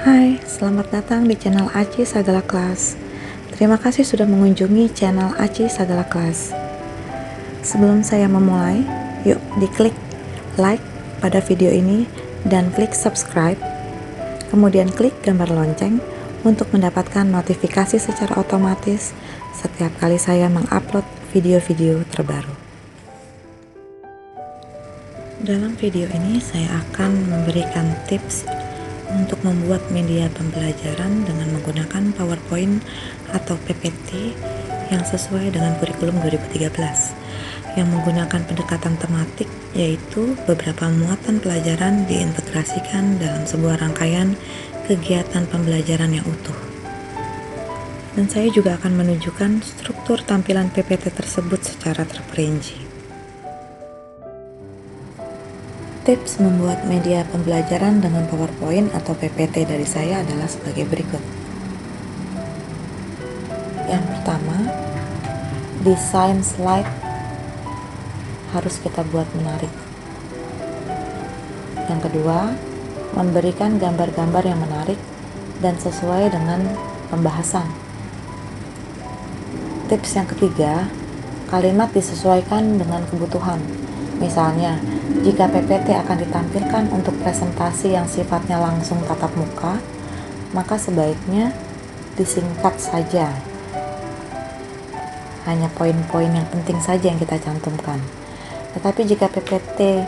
Hai, selamat datang di channel Aci Sagala Kelas. Terima kasih sudah mengunjungi channel Aci Sagala Kelas. Sebelum saya memulai, yuk diklik like pada video ini dan klik subscribe. Kemudian klik gambar lonceng untuk mendapatkan notifikasi secara otomatis setiap kali saya mengupload video-video terbaru. Dalam video ini saya akan memberikan tips untuk membuat media pembelajaran dengan menggunakan PowerPoint atau PPT yang sesuai dengan kurikulum 2013 yang menggunakan pendekatan tematik, yaitu beberapa muatan pelajaran diintegrasikan dalam sebuah rangkaian kegiatan pembelajaran yang utuh. Dan saya juga akan menunjukkan struktur tampilan PPT tersebut secara terperinci. Tips membuat media pembelajaran dengan PowerPoint atau PPT dari saya adalah sebagai berikut. Yang pertama, desain slide harus kita buat menarik. Yang kedua, memberikan gambar-gambar yang menarik dan sesuai dengan pembahasan. Tips yang ketiga, kalimat disesuaikan dengan kebutuhan. Misalnya, jika PPT akan ditampilkan untuk presentasi yang sifatnya langsung tatap muka, maka sebaiknya disingkat saja. Hanya poin-poin yang penting saja yang kita cantumkan. Tetapi jika PPT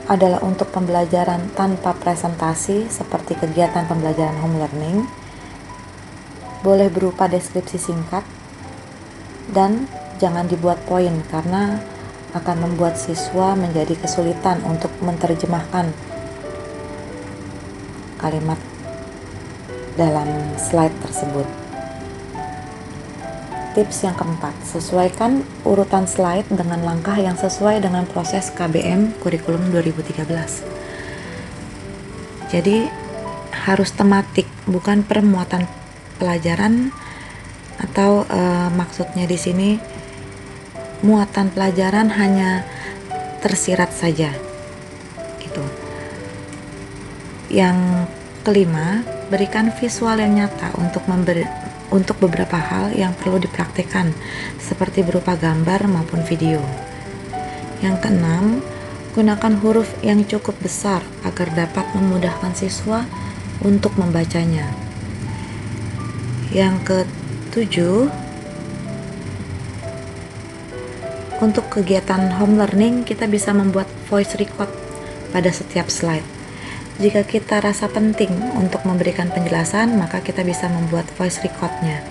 adalah untuk pembelajaran tanpa presentasi seperti kegiatan pembelajaran home learning, boleh berupa deskripsi singkat dan jangan dibuat poin karena akan membuat siswa menjadi kesulitan untuk menerjemahkan kalimat dalam slide tersebut. Tips yang keempat, sesuaikan urutan slide dengan langkah yang sesuai dengan proses KBM kurikulum 2013. Jadi harus tematik, bukan per muatan pelajaran atau maksudnya di sini muatan pelajaran hanya tersirat saja gitu. Yang kelima, berikan visual yang nyata untuk beberapa hal yang perlu dipraktikkan seperti berupa gambar maupun video. Yang keenam, gunakan huruf yang cukup besar agar dapat memudahkan siswa untuk membacanya. Yang ketujuh, untuk kegiatan home learning, kita bisa membuat voice record pada setiap slide. Jika kita rasa penting untuk memberikan penjelasan, maka kita bisa membuat voice recordnya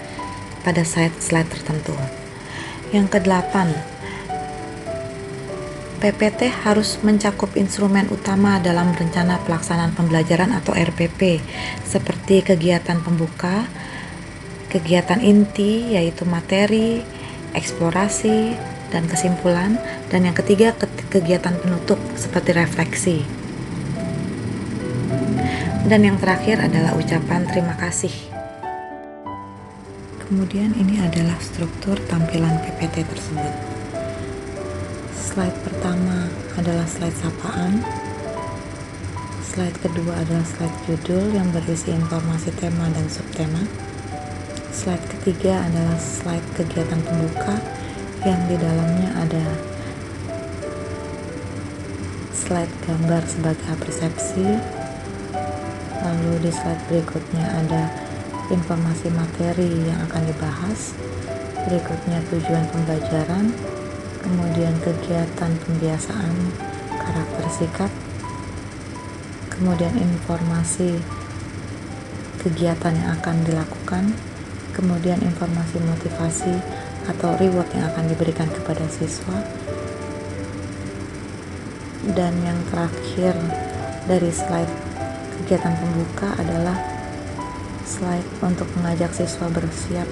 pada slide tertentu. Yang kedelapan, PPT harus mencakup instrumen utama dalam rencana pelaksanaan pembelajaran atau RPP, seperti kegiatan pembuka, kegiatan inti yaitu materi, eksplorasi, dan kesimpulan, dan yang ketiga kegiatan penutup seperti refleksi. Dan yang terakhir adalah ucapan terima kasih. Kemudian ini adalah struktur tampilan PPT tersebut. Slide pertama adalah slide sapaan. Slide kedua adalah slide judul yang berisi informasi tema dan subtema. Slide ketiga adalah slide kegiatan pembuka yang di dalamnya ada slide gambar sebagai persepsi. Lalu di slide berikutnya ada informasi materi yang akan dibahas, berikutnya tujuan pembelajaran, kemudian kegiatan pembiasaan karakter sikap, kemudian informasi kegiatan yang akan dilakukan, kemudian informasi motivasi atau reward yang akan diberikan kepada siswa, dan yang terakhir dari slide kegiatan pembuka adalah slide untuk mengajak siswa bersiap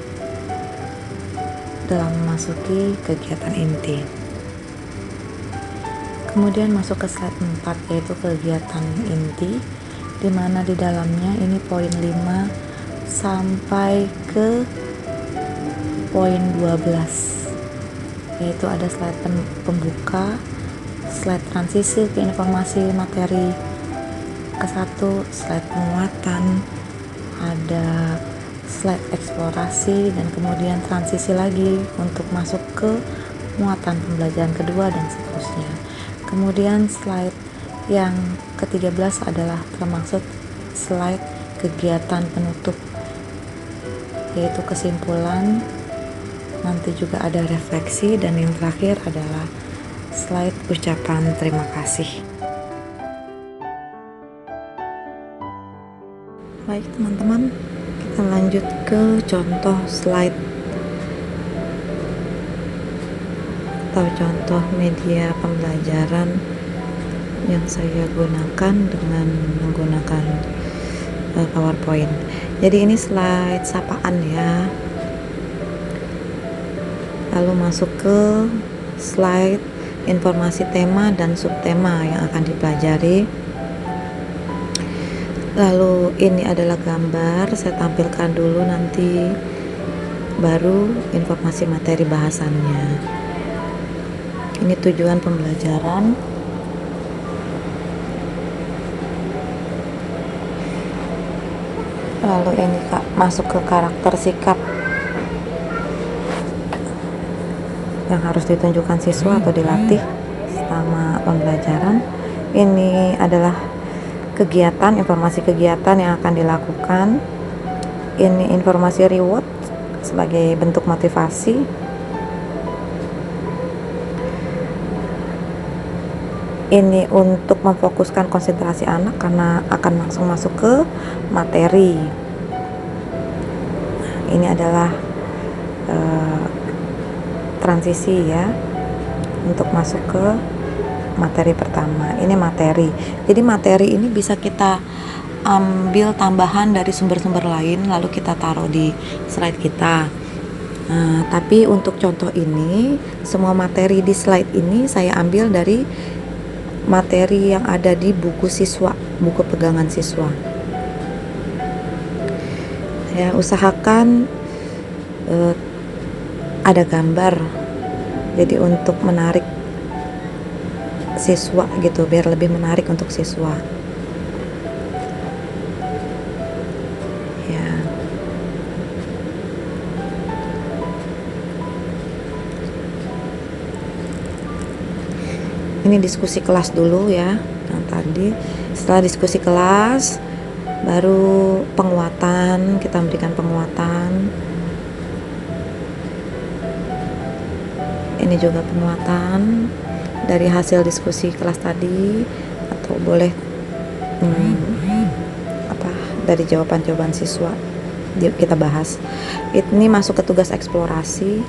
dalam memasuki kegiatan inti. Kemudian masuk ke slide 4 yaitu kegiatan inti, di mana di dalamnya ini poin 5 sampai ke poin 12, yaitu ada slide pembuka, slide transisi ke informasi materi, ke-1, slide penguatan, ada slide eksplorasi, dan kemudian transisi lagi untuk masuk ke muatan pembelajaran kedua dan seterusnya. Kemudian slide yang ke-13 adalah termasuk slide kegiatan penutup, yaitu kesimpulan, nanti juga ada refleksi, dan yang terakhir adalah slide ucapan terima kasih. Baik teman-teman, kita lanjut ke contoh slide atau contoh media pembelajaran yang saya gunakan dengan menggunakan PowerPoint. Jadi ini slide sapaan ya. Lalu masuk ke slide informasi tema dan subtema yang akan dipelajari. Lalu ini adalah gambar, saya tampilkan dulu, nanti baru informasi materi bahasannya. Ini tujuan pembelajaran. Lalu ini masuk ke karakter sikap yang harus ditunjukkan siswa atau dilatih selama pembelajaran. Ini adalah kegiatan, informasi kegiatan yang akan dilakukan. Ini informasi reward sebagai bentuk motivasi. Ini untuk memfokuskan konsentrasi anak karena akan langsung masuk ke materi. Ini adalah transisi ya, untuk masuk ke materi pertama. Ini materi. Jadi materi ini bisa kita ambil tambahan dari sumber-sumber lain lalu kita taruh di slide kita. Tapi untuk contoh ini, semua materi di slide ini saya ambil dari materi yang ada di buku siswa, buku pegangan siswa. Saya usahakan ada gambar, jadi untuk menarik siswa gitu, biar lebih menarik untuk siswa ya. Ini diskusi kelas dulu ya, yang tadi. Setelah diskusi kelas baru penguatan, kita memberikan penguatan. Ini juga penguatan dari hasil diskusi kelas tadi, atau boleh dari jawaban-jawaban siswa kita bahas. Ini masuk ke tugas eksplorasi.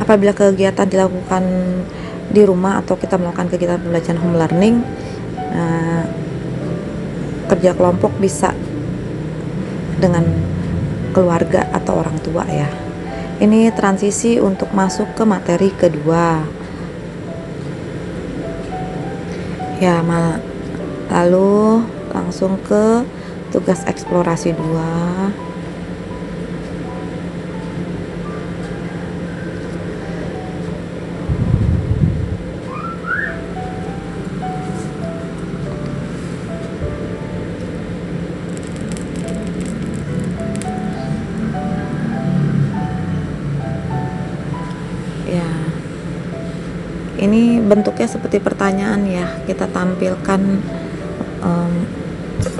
Apabila kegiatan dilakukan di rumah atau kita melakukan kegiatan pembelajaran home learning, kerja kelompok bisa dengan keluarga atau orang tua ya. Ini transisi untuk masuk ke materi kedua ya, lalu langsung ke tugas eksplorasi 2. Ya, ini bentuknya seperti pertanyaan ya, kita tampilkan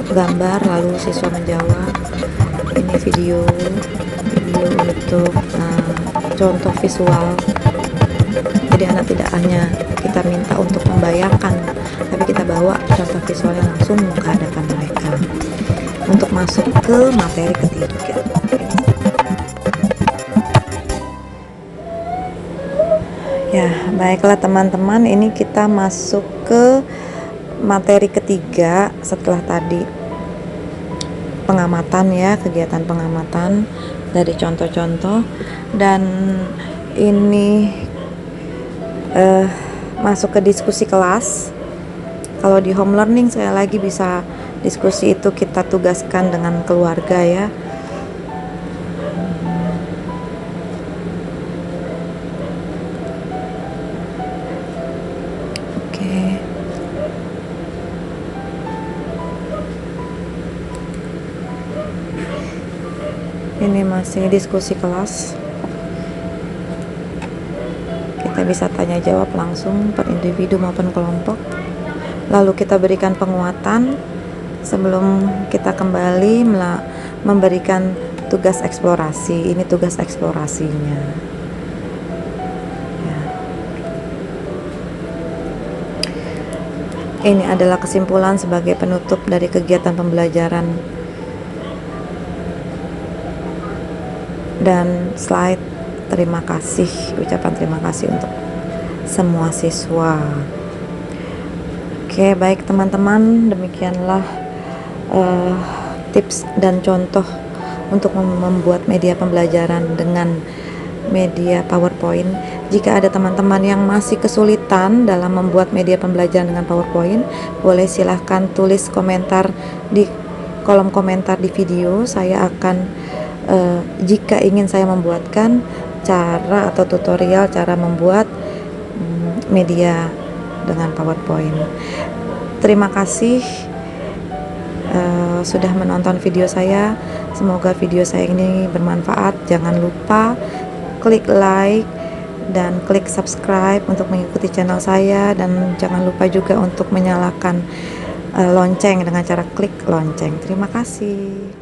gambar lalu siswa menjawab. Ini video untuk contoh visual, jadi anak tidak hanya kita minta untuk membayangkan, tapi kita bawa contoh visualnya langsung ke hadapan mereka untuk masuk ke materi ketiga. Ya, baiklah teman-teman, ini kita masuk ke materi ketiga setelah tadi pengamatan ya, kegiatan pengamatan dari contoh-contoh, dan ini masuk ke diskusi kelas. Kalau di home learning saya lagi bisa diskusi itu kita tugaskan dengan keluarga ya. Ini masih diskusi kelas. Kita bisa tanya jawab langsung per individu maupun kelompok. Lalu kita berikan penguatan sebelum kita kembali memberikan tugas eksplorasi. Ini tugas eksplorasinya. Ya. Ini adalah kesimpulan sebagai penutup dari kegiatan pembelajaran. Dan slide terima kasih, ucapan terima kasih untuk semua siswa. Oke, baik teman-teman, demikianlah tips dan contoh untuk membuat media pembelajaran dengan media PowerPoint. Jika ada teman-teman yang masih kesulitan dalam membuat media pembelajaran dengan PowerPoint, boleh silahkan tulis komentar di kolom komentar di video. Saya akan jika ingin saya membuatkan cara atau tutorial cara membuat media dengan PowerPoint. Terima kasih sudah menonton video saya. Semoga video saya ini bermanfaat. Jangan lupa klik like dan klik subscribe untuk mengikuti channel saya, dan jangan lupa juga untuk menyalakan lonceng dengan cara klik lonceng. Terima kasih.